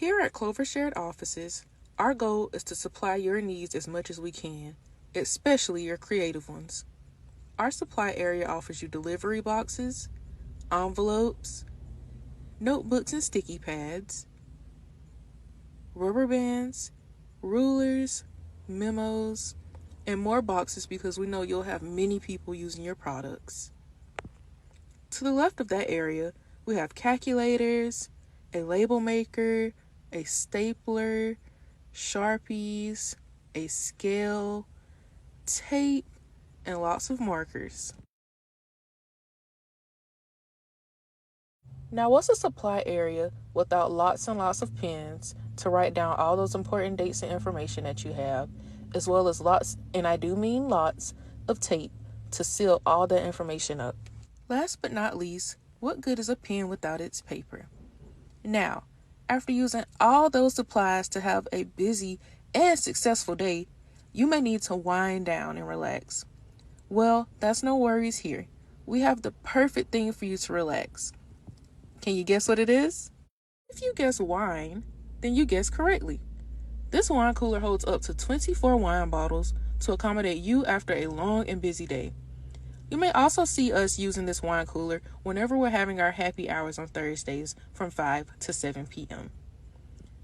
Here at Clover Shared Offices, our goal is to supply your needs as much as we can, especially your creative ones. Our supply area offers you delivery boxes, envelopes, notebooks and sticky pads, rubber bands, rulers, memos, and more boxes because we know you'll have many people using your products. To the left of that area, we have calculators, a label maker, a stapler, Sharpies, a scale, tape, and lots of markers. Now, what's a supply area without lots and lots of pens to write down all those important dates and information that you have, as well as lots, and I do mean lots, of tape to seal all that information up? Last but not least, what good is a pen without its paper? Now, after using all those supplies to have a busy and successful day, you may need to wind down and relax. Well, that's no worries here. We have the perfect thing for you to relax. Can you guess what it is? If you guess wine, then you guessed correctly. This wine cooler holds up to 24 wine bottles to accommodate you after a long and busy day. You may also see us using this wine cooler whenever we're having our happy hours on Thursdays from 5 to 7 p.m.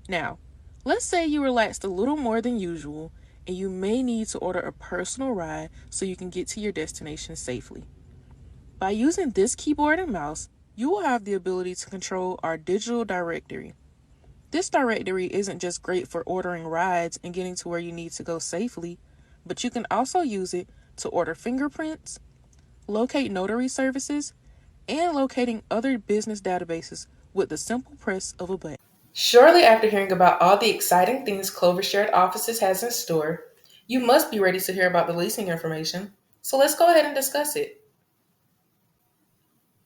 Now, let's say you relaxed a little more than usual and you may need to order a personal ride so you can get to your destination safely. By using this keyboard and mouse, you will have the ability to control our digital directory. This directory isn't just great for ordering rides and getting to where you need to go safely, but you can also use it to order fingerprints, locate notary services, and locating other business databases with the simple press of a button. Shortly after hearing about all the exciting things Clover Shared Offices has in store, you must be ready to hear about the leasing information. So let's go ahead and discuss it.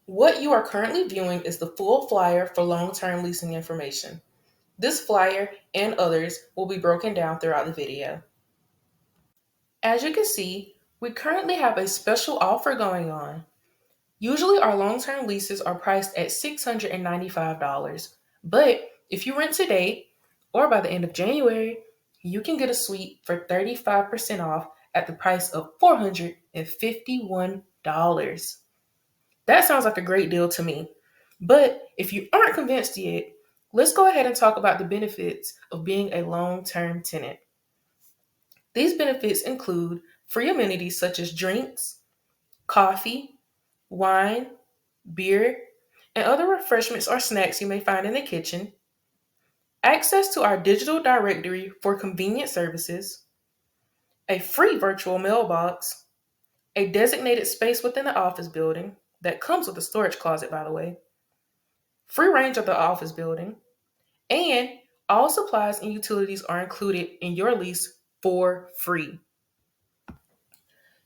What you are currently viewing is the full flyer for long-term leasing information. This flyer and others will be broken down throughout the video. As you can see, we currently have a special offer going on. Usually our long-term leases are priced at $695, but if you rent today or by the end of January, you can get a suite for 35% off at the price of $451. That sounds like a great deal to me. But if you aren't convinced yet, let's go ahead and talk about the benefits of being a long-term tenant. These benefits include free amenities such as drinks, coffee, wine, beer, and other refreshments or snacks you may find in the kitchen, access to our digital directory for convenient services, a free virtual mailbox, a designated space within the office building that comes with a storage closet, by the way, free range of the office building, and all supplies and utilities are included in your lease for free.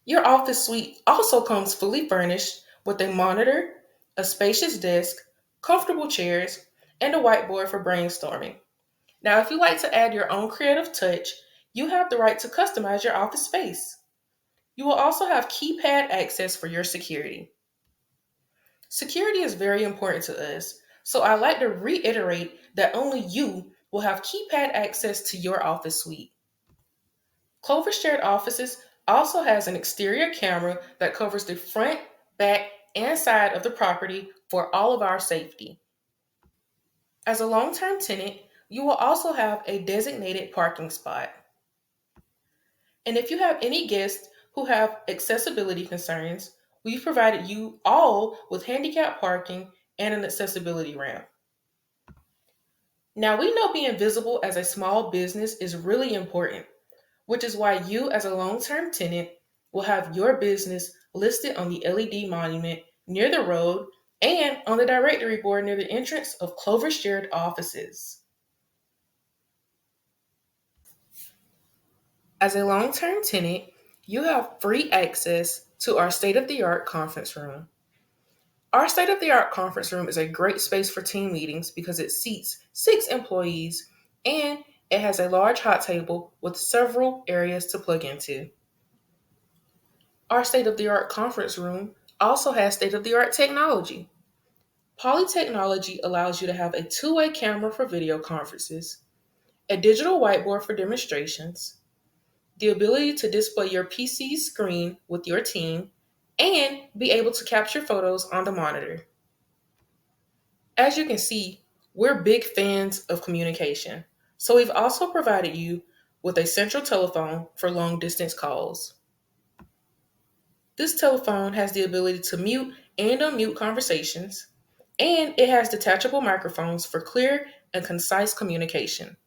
Your office suite also comes fully furnished with a monitor, a spacious desk, comfortable chairs, and a whiteboard for brainstorming. Now, if you like to add your own creative touch, you have the right to customize your office space. You will also have keypad access for your security. Security is very important to us, so I'd like to reiterate that only you will have keypad access to your office suite. Clover Shared Offices also has an exterior camera that covers the front, back, and side of the property for all of our safety. As a long-term tenant, you will also have a designated parking spot. And if you have any guests who have accessibility concerns, we've provided you all with handicap parking and an accessibility ramp. Now, we know being visible as a small business is really important, which is why you, as a long-term tenant, will have your business listed on the LED monument near the road and on the directory board near the entrance of Clover Shared Offices. As a long-term tenant, you have free access to our state-of-the-art conference room. Our state-of-the-art conference room is a great space for team meetings because it seats 6 employees and it has a large hot table with several areas to plug into. Our state-of-the-art conference room also has state-of-the-art technology. Poly technology allows you to have a two-way camera for video conferences, a digital whiteboard for demonstrations, the ability to display your PC screen with your team, and be able to capture photos on the monitor. As you can see, we're big fans of communication, so we've also provided you with a central telephone for long distance calls. This telephone has the ability to mute and unmute conversations, and it has detachable microphones for clear and concise communication.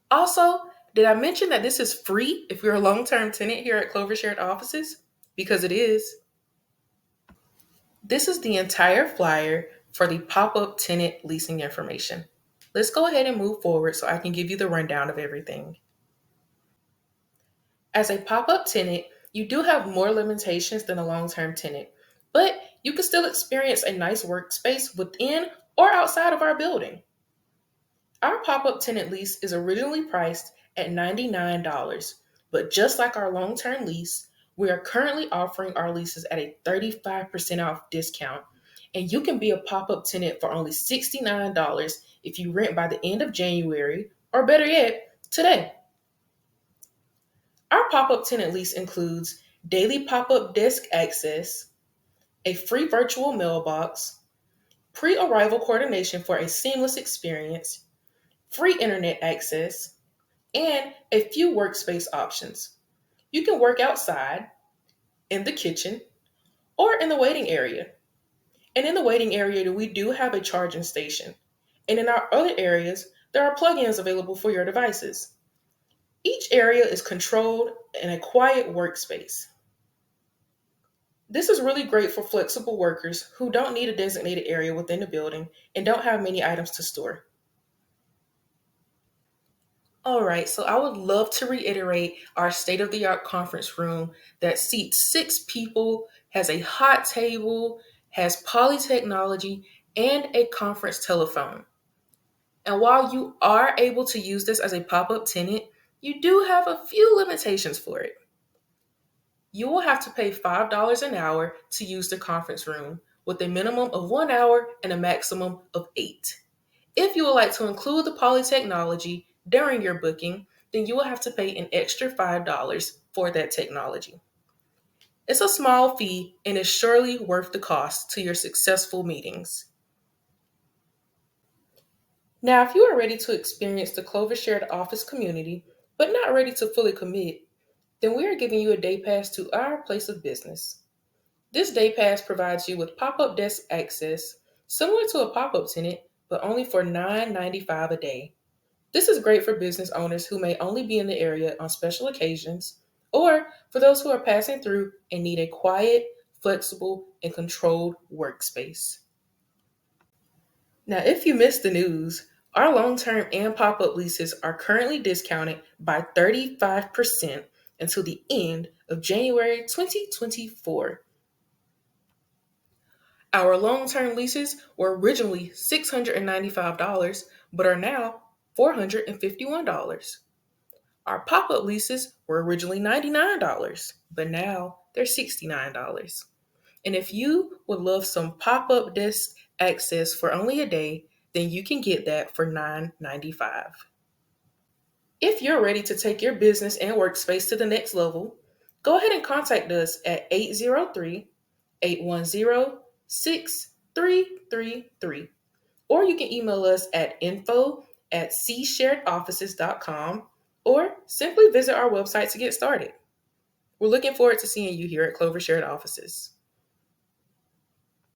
Also, did I mention that this is free if you're a long term tenant here at Clover Shared Offices? Because it is. This is the entire flyer for the pop up tenant leasing information. Let's go ahead and move forward so I can give you the rundown of everything. As a pop up tenant, you do have more limitations than a long term tenant, but you can still experience a nice workspace within or outside of our building. Our pop up tenant lease is originally priced at $99, but just like our long term lease, we are currently offering our leases at a 35% off discount, and you can be a pop up tenant for only $69 if you rent by the end of January, or better yet, today. Our pop up tenant lease includes daily pop up desk access, a free virtual mailbox, pre arrival coordination for a seamless experience, free internet access, and a few workspace options. You can work outside, in the kitchen, or in the waiting area. And in the waiting area, we do have a charging station. And in our other areas, there are plugins available for your devices. Each area is controlled in a quiet workspace. This is really great for flexible workers who don't need a designated area within the building and don't have many items to store. All right, so I would love to reiterate our state of the art conference room that seats 6 people, has a hot table, has poly technology, and a conference telephone. And while you are able to use this as a pop up tenant, you do have a few limitations for it. You will have to pay $5 an hour to use the conference room, with a minimum of 1 hour and a maximum of 8. If you would like to include the poly technology during your booking, then you will have to pay an extra $5 for that technology. It's a small fee and is surely worth the cost to your successful meetings. Now, if you are ready to experience the Clover Shared Office community, but not ready to fully commit, then we are giving you a day pass to our place of business. This day pass provides you with pop-up desk access, similar to a pop-up tenant, but only for $9.95 a day. This is great for business owners who may only be in the area on special occasions, or for those who are passing through and need a quiet, flexible, and controlled workspace. Now, if you missed the news, our long-term and pop-up leases are currently discounted by 35% until the end of January 2024. Our long-term leases were originally $695, but are now $451. Our pop-up leases were originally $99, but now they're $69. And if you would love some pop-up desk access for only a day, then you can get that for $9.95. If you're ready to take your business and workspace to the next level, go ahead and contact us at 803-810-6333, or you can email us at info@csharedoffices.com, or simply visit our website to get started. We're looking forward to seeing you here at Clover Shared Offices.